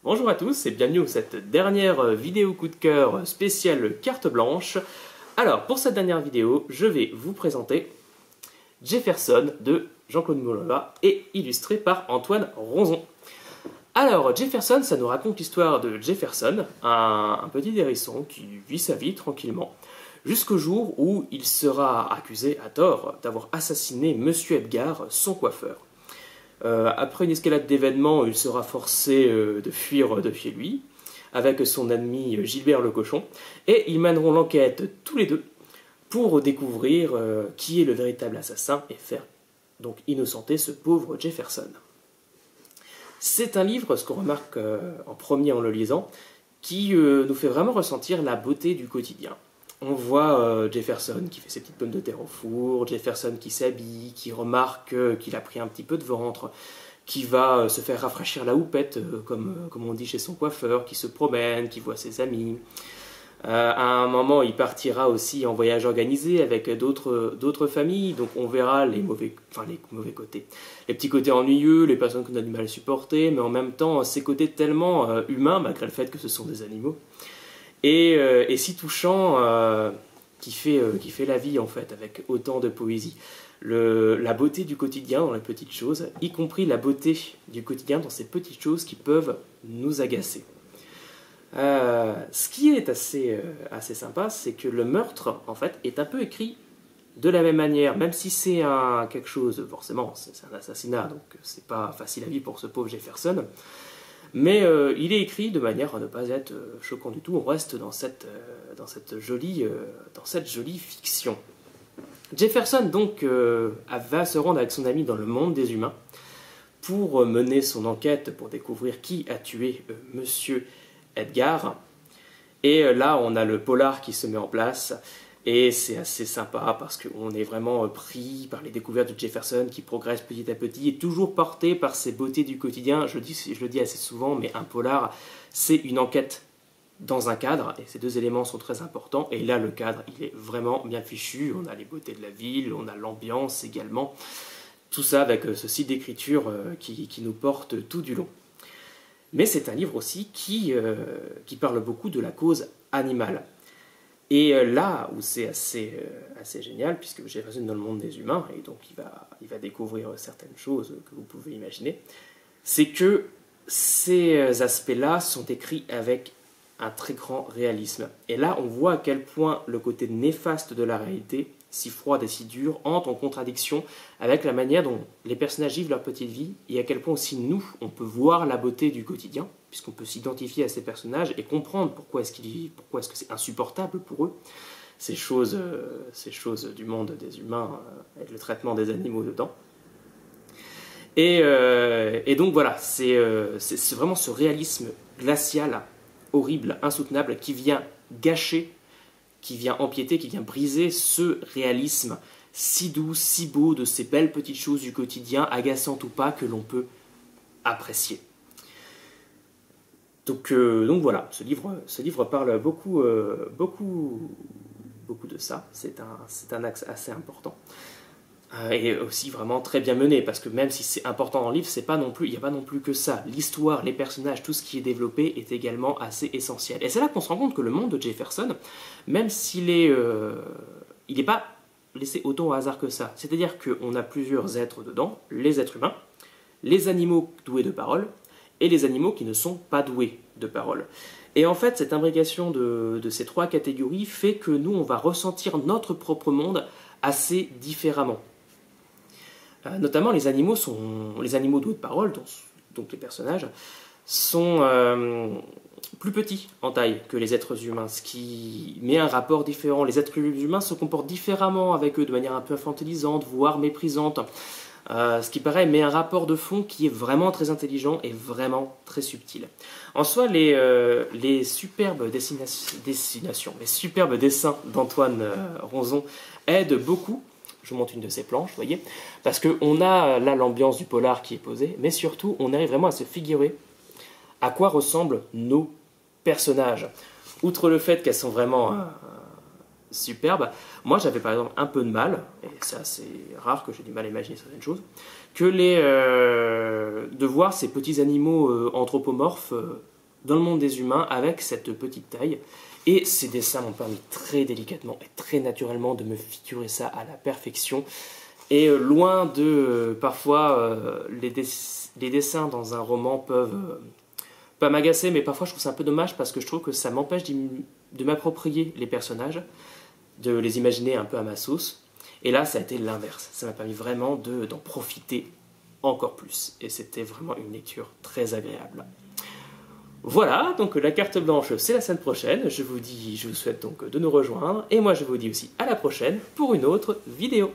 Bonjour à tous et bienvenue à cette dernière vidéo coup de cœur spéciale carte blanche. Alors pour cette dernière vidéo, je vais vous présenter Jefferson de Jean-Claude Moulois et illustré par Antoine Ronzon. Alors Jefferson, ça nous raconte l'histoire de Jefferson, un petit hérisson qui vit sa vie tranquillement, jusqu'au jour où il sera accusé à tort d'avoir assassiné Monsieur Edgar, son coiffeur. Après une escalade d'événements, il sera forcé de fuir de chez lui, avec son ami Gilbert le cochon, et ils mèneront l'enquête tous les deux pour découvrir qui est le véritable assassin et faire donc innocenter ce pauvre Jefferson. C'est un livre, ce qu'on remarque en premier en le lisant, qui nous fait vraiment ressentir la beauté du quotidien. On voit Jefferson qui fait ses petites pommes de terre au four, Jefferson qui s'habille, qui remarque qu'il a pris un petit peu de ventre, qui va se faire rafraîchir la houppette, comme on dit chez son coiffeur, qui se promène, qui voit ses amis. À un moment, il partira aussi en voyage organisé avec d'autres familles, donc on verra les mauvais côtés. Les petits côtés ennuyeux, les personnes qu'on a du mal à supporter, mais en même temps, ces côtés tellement humains, malgré le fait que ce sont des animaux. Et si touchant, qui fait la vie en fait, avec autant de poésie. La beauté du quotidien dans les petites choses, y compris la beauté du quotidien dans ces petites choses qui peuvent nous agacer. Ce qui est assez sympa, c'est que le meurtre en fait est un peu écrit de la même manière, même si c'est quelque chose, forcément, c'est un assassinat, donc c'est pas facile à vivre pour ce pauvre Jefferson. Mais il est écrit de manière à ne pas être choquant du tout. On reste dans cette jolie fiction. Jefferson donc va se rendre avec son ami dans le monde des humains pour mener son enquête pour découvrir qui a tué Monsieur Edgar. Et là, on a le polar qui se met en place. Et c'est assez sympa parce qu'on est vraiment pris par les découvertes de Jefferson qui progresse petit à petit et toujours porté par ces beautés du quotidien. Je le dis assez souvent, mais un polar, c'est une enquête dans un cadre et ces deux éléments sont très importants. Et là, le cadre, il est vraiment bien fichu. On a les beautés de la ville, on a l'ambiance également. Tout ça avec ce style d'écriture qui nous porte tout du long. Mais c'est un livre aussi qui parle beaucoup de la cause animale. Et là où c'est assez génial, puisque Jefferson est dans le monde des humains, et donc il va découvrir certaines choses que vous pouvez imaginer, c'est que ces aspects-là sont écrits avec un très grand réalisme. Et là, on voit à quel point le côté néfaste de la réalité, si froide et si dure, entre en contradiction avec la manière dont les personnages vivent leur petite vie, et à quel point aussi nous, on peut voir la beauté du quotidien, puisqu'on peut s'identifier à ces personnages et comprendre pourquoi est-ce qu'ils vivent, pourquoi est-ce que c'est insupportable pour eux, ces choses du monde des humains, avec le traitement des animaux dedans. Et donc voilà, c'est vraiment ce réalisme glacial, horrible, insoutenable, qui vient gâcher, qui vient empiéter, qui vient briser ce réalisme si doux, si beau de ces belles petites choses du quotidien, agaçantes ou pas, que l'on peut apprécier. Donc voilà, ce livre parle beaucoup de ça, c'est un axe assez important. Et aussi vraiment très bien mené, parce que même si c'est important dans le livre, il n'y a pas non plus que ça. L'histoire, les personnages, tout ce qui est développé est également assez essentiel. Et c'est là qu'on se rend compte que le monde de Jefferson, même s'il n'est pas laissé autant au hasard que ça, c'est-à-dire qu'on a plusieurs êtres dedans, les êtres humains, les animaux doués de parole, et les animaux qui ne sont pas doués de parole. Et en fait, cette imbrication de ces trois catégories fait que nous, on va ressentir notre propre monde assez différemment. Notamment, les animaux doués de parole, donc les personnages, sont plus petits en taille que les êtres humains, ce qui met un rapport différent. Les êtres humains se comportent différemment avec eux, de manière un peu infantilisante, voire méprisante. Ce qui paraît, mais un rapport de fond qui est vraiment très intelligent et vraiment très subtil. En soi, les superbes les superbes dessins d'Antoine Ronzon aident beaucoup. Je vous montre une de ces planches, vous voyez, parce qu'on a là l'ambiance du polar qui est posée, mais surtout, on arrive vraiment à se figurer à quoi ressemblent nos personnages. Outre le fait qu'elles sont vraiment superbes, moi j'avais par exemple un peu de mal, et c'est assez rare que j'ai du mal à imaginer certaines choses, que de voir ces petits animaux anthropomorphes dans le monde des humains avec cette petite taille. Et ces dessins m'ont permis très délicatement et très naturellement de me figurer ça à la perfection. Et loin de... parfois, les dessins dans un roman peuvent pas m'agacer, mais parfois je trouve ça un peu dommage parce que je trouve que ça m'empêche de m'approprier les personnages, de les imaginer un peu à ma sauce. Et là, ça a été l'inverse. Ça m'a permis vraiment d'en profiter encore plus. Et c'était vraiment une lecture très agréable. Voilà, donc la carte blanche, c'est la semaine prochaine. Je vous souhaite donc de nous rejoindre. Et moi, je vous dis aussi à la prochaine pour une autre vidéo.